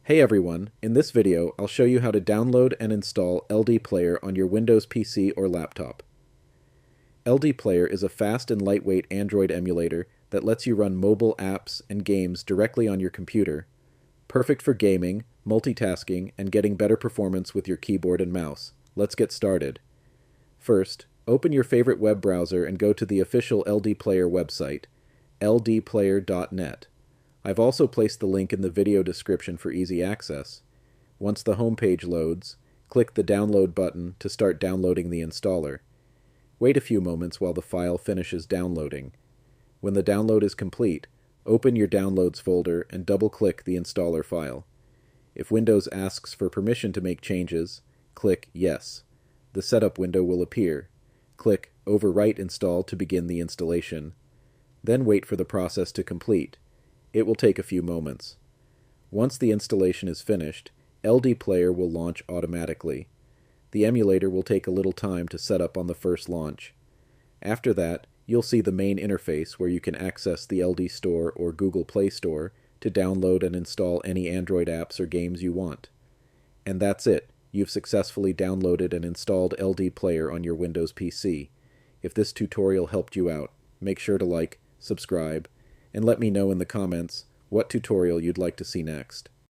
Hey everyone, in this video I'll show you how to download and install LDPlayer on your Windows PC or laptop. LDPlayer is a fast and lightweight Android emulator that lets you run mobile apps and games directly on your computer, perfect for gaming, multitasking, and getting better performance with your keyboard and mouse. Let's get started. First, open your favorite web browser and go to the official LDPlayer website, ldplayer.net. I've also placed the link in the video description for easy access. Once the home page loads, click the download button to start downloading the installer. Wait a few moments while the file finishes downloading. When the download is complete, open your Downloads folder and double-click the installer file. If Windows asks for permission to make changes, click Yes. The setup window will appear. Click Overwrite Install to begin the installation. Then wait for the process to complete. It will take a few moments. Once the installation is finished, LDPlayer will launch automatically. The emulator will take a little time to set up on the first launch. After that, you'll see the main interface where you can access the LD Store or Google Play Store to download and install any Android apps or games you want. And that's it. You've successfully downloaded and installed LDPlayer on your Windows PC. If this tutorial helped you out, make sure to like, subscribe, and let me know in the comments what tutorial you'd like to see next.